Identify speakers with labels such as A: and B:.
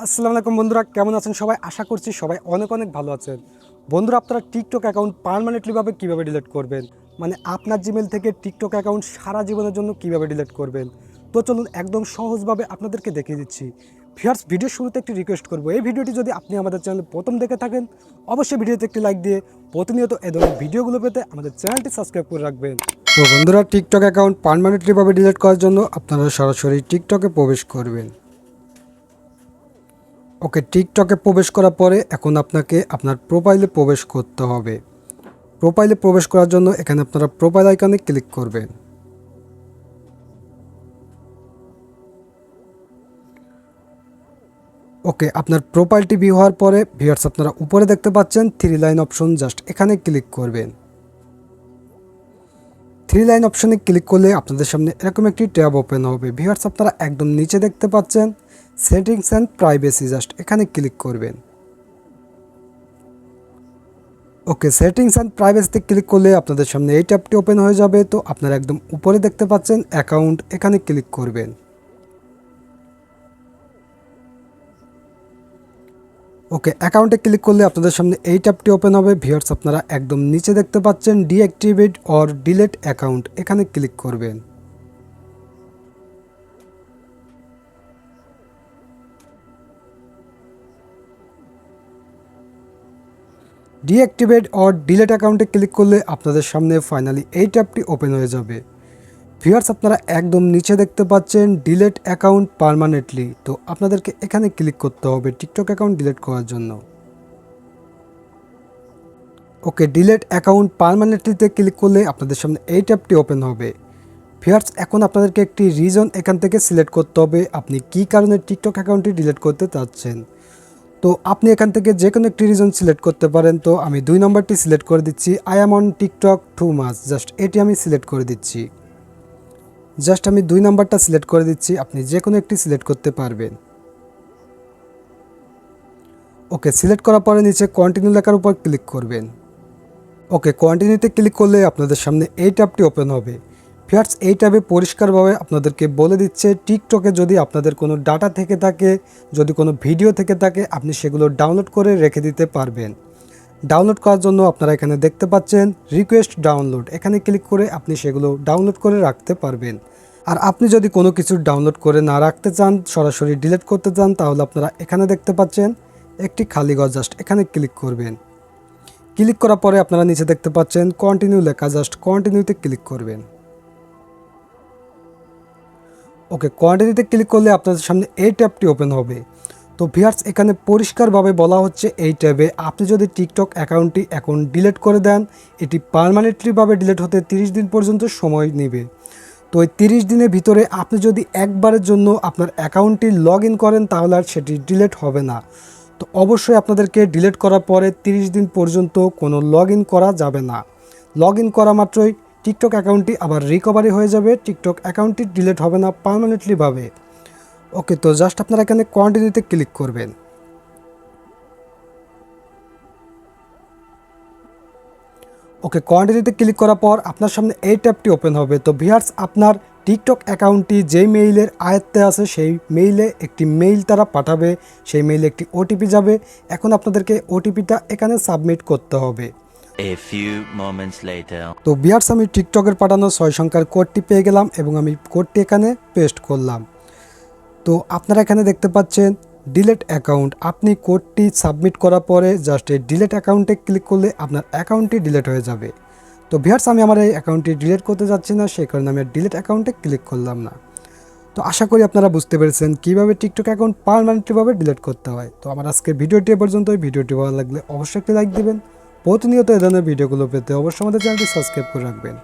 A: আসসালামু আলাইকুম বন্ধুরা, কেমন আছেন সবাই? আশা করছি সবাই অনেক অনেক ভালো আছেন। বন্ধুরা, আপনারা টিকটক অ্যাকাউন্ট পার্মানেন্টলিভাবে কীভাবে ডিলিট করবেন, মানে আপনার জিমেল থেকে টিকটক অ্যাকাউন্ট সারা জীবনের জন্য কীভাবে ডিলিট করবেন, তো চলুন একদম সহজভাবে আপনাদেরকে দেখিয়ে দিচ্ছি। ভিউয়ার্স, ভিডিওর শুরুতে একটি রিকোয়েস্ট করবো, এই ভিডিওটি যদি আপনি আমাদের চ্যানেলে প্রথম দেখে থাকেন অবশ্যই ভিডিওতে একটি লাইক দিয়ে প্রতিনিয়ত এ ধরনের ভিডিওগুলো পেতে আমাদের চ্যানেলটি সাবস্ক্রাইব করে রাখবেন। তো বন্ধুরা, টিকটক অ্যাকাউন্ট পার্মানেন্টলিভাবে ডিলিট করার জন্য আপনারা সরাসরি টিকটকে প্রবেশ করবেন। ওকে, টিকটকে প্রবেশ করার পরে এখন আপনাকে আপনার প্রোফাইলে প্রবেশ করতে হবে। প্রোফাইলে প্রবেশ করার জন্য এখানে আপনারা প্রোফাইল আইকনে ক্লিক করবেন। ওকে, আপনার প্রোফাইলটি ভিউ হওয়ার পরে ভিউয়ার্স আপনারা উপরে দেখতে পাচ্ছেন 3 লাইন অপশন, জাস্ট এখানে ক্লিক করবেন। 3 লাইন অপশনে ক্লিক করলে আপনাদের সামনে এরকম একটি ট্যাব ওপেন হবে। ভিউয়ার্স, আপনারা একদম নিচে দেখতে পাচ্ছেন সেটিংস অ্যান্ড প্রাইভেসি, জাস্ট এখানে ক্লিক করবেন। ওকে, সেটিংস অ্যান্ড প্রাইভেসিতে ক্লিক করলে আপনাদের সামনে এই ট্যাবটি ওপেন হয়ে যাবে। তো আপনারা একদম উপরে দেখতে পাচ্ছেন অ্যাকাউন্ট, এখানে ক্লিক করবেন। ওকে, অ্যাকাউন্টে ক্লিক করলে আপনাদের সামনে এই ট্যাবটি ওপেন হবে। ভিউয়ার্স, আপনারা একদম নিচে দেখতে পাচ্ছেন ডিঅ্যাক্টিভেট অর ডিলিট অ্যাকাউন্ট, এখানে ক্লিক করবেন। ডিঅ্যাক্টিভেট অর ডিলিট অ্যাকাউন্টে ক্লিক করলে আপনাদের সামনে ফাইনালি এই ট্যাবটি ওপেন হয়ে যাবে। ভিউয়ার্স, আপনারা একদম নিচে দেখতে পাচ্ছেন ডিলিট অ্যাকাউন্ট পার্মানেন্টলি। তো আপনাদেরকে এখানে ক্লিক করতে হবে টিকটক অ্যাকাউন্ট ডিলিট করার জন্য। ওকে, ডিলিট অ্যাকাউন্ট পার্মানেন্টলিতে ক্লিক করলে আপনাদের সামনে এই ট্যাবটি ওপেন হবে। ভিউয়ার্স, এখন আপনাদেরকে একটি রিজন এখান থেকে সিলেক্ট করতে হবে আপনি কী কারণে টিকটক অ্যাকাউন্টটি ডিলিট করতে চাচ্ছেন। তো আপনি এখান থেকে যে কোনো একটি রিজন সিলেক্ট করতে পারেন। তো আমি 2 নম্বরটি সিলেক্ট করে দিচ্ছি, I am on TikTok too much, just এটি আমি সিলেক্ট করে দিচ্ছি। জাস্ট আমি 2 নম্বরটা সিলেক্ট করে দিচ্ছি, আপনি যে কোনো একটি সিলেক্ট করতে পারবেন। ওকে, সিলেক্ট করার পরে নিচে কন্টিনিউ লেখার উপর ক্লিক করবেন। ওকে, কন্টিনিউতে ক্লিক করলে আপনাদের সামনে এই ট্যাবটি ওপেন হবে। ভিউয়ার্স, এই ট্যাবে পরিষ্কারভাবে আপনাদেরকে বলে দিচ্ছে টিকটকে যদি আপনাদের কোনো ডাটা থেকে থাকে, যদি কোনো ভিডিও থেকে থাকে, আপনি সেগুলো ডাউনলোড করে রেখে দিতে পারবেন। ডাউনলোড করার জন্য আপনারা এখানে দেখতে পাচ্ছেন রিকোয়েস্ট ডাউনলোড, এখানে ক্লিক করে আপনি সেগুলো ডাউনলোড করে রাখতে পারবেন। আর আপনি যদি কোনো কিছু ডাউনলোড করে না রাখতে চান, সরাসরি ডিলিট করতে চান, তাহলে আপনারা এখানে দেখতে পাচ্ছেন একটি খালি ঘর, জাস্ট এখানে ক্লিক করবেন। ক্লিক করার পরে আপনারা নিচে দেখতে পাচ্ছেন কন্টিনিউ লেখা, জাস্ট কন্টিনিউতে ক্লিক করবেন। ওকে, কন্টিনিউতে ক্লিক করলে আপনাদের সামনে এই ট্যাবটি ওপেন হবে। তো ভিউয়ার্স, এখানে পরিষ্কারভাবে বলা হচ্ছে এই ট্যাবে আপনি যদি টিকটক অ্যাকাউন্টটি এখন ডিলিট করে দেন, এটি পার্মানেন্টলিভাবে ডিলিট হতে 30 দিন পর্যন্ত সময় নেবে। তো এই 30 দিনের ভিতরে আপনি যদি একবারের জন্য আপনার অ্যাকাউন্টটি লগ ইন করেন, তাহলে আর সেটি ডিলিট হবে না। তো অবশ্যই আপনাদেরকে ডিলিট করার পরে 30 দিন পর্যন্ত কোনো লগ ইন করা যাবে না। লগ ইন করা মাত্রই টিকটক অ্যাকাউন্টটি আবার রিকভারি হয়ে যাবে, টিকটক অ্যাকাউন্টটি ডিলিট হবে না পার্মানেন্টলিভাবে। ওকে, তো জাস্ট আপনারা এখানে কন্টিনিউতে ক্লিক করবেন। ওকে, কন্টিনিউতে ক্লিক করার পর আপনার সামনে এই ট্যাবটি ওপেন হবে। তো ভিউয়ার্স, আপনার টিকটক অ্যাকাউন্টটি যেই মেইলের আয়ত্তে আছে সেই মেইলে একটি মেইল তারা পাঠাবে, সেই মেইলে একটি ওটিপি যাবে। এখন আপনাদেরকে ওটিপিটা এখানে সাবমিট করতে হবে।
B: A few moments later.
A: তো ভিউয়ার্স, আমি টিকটকের পাঠানো 6 সংখ্যার কোডটি পেয়ে গেলাম এবং আমি কোডটি এখানে পেস্ট করলাম। তো আপনারা এখানে দেখতে পাচ্ছেন ডিলিট অ্যাকাউন্ট, আপনি কোডটি সাবমিট করার পরে জাস্ট এই ডিলিট অ্যাকাউন্টে ক্লিক করলে আপনার অ্যাকাউন্টটি ডিলিট হয়ে যাবে। তো ভিউয়ার্স, আমি আমার এই অ্যাকাউন্টটি ডিলিট করতে যাচ্ছি না, সেই কারণে আমি ডিলিট অ্যাকাউন্টে ক্লিক করলাম না। তো আশা করি আপনারা বুঝতে পেরেছেন কীভাবে টিকটক অ্যাকাউন্ট পার্মানেন্টলিভাবে ডিলিট করতে হয়। তো আমার আজকের ভিডিওটি এ পর্যন্ত। ভিডিওটি ভালো লাগলে অবশ্যই একটি লাইক দিবেন। প্রতিনিয়ত এ ধরনের ভিডিওগুলো পেতে অবশ্যই আমাদের চ্যানেলটি সাবস্ক্রাইব করে রাখবেন।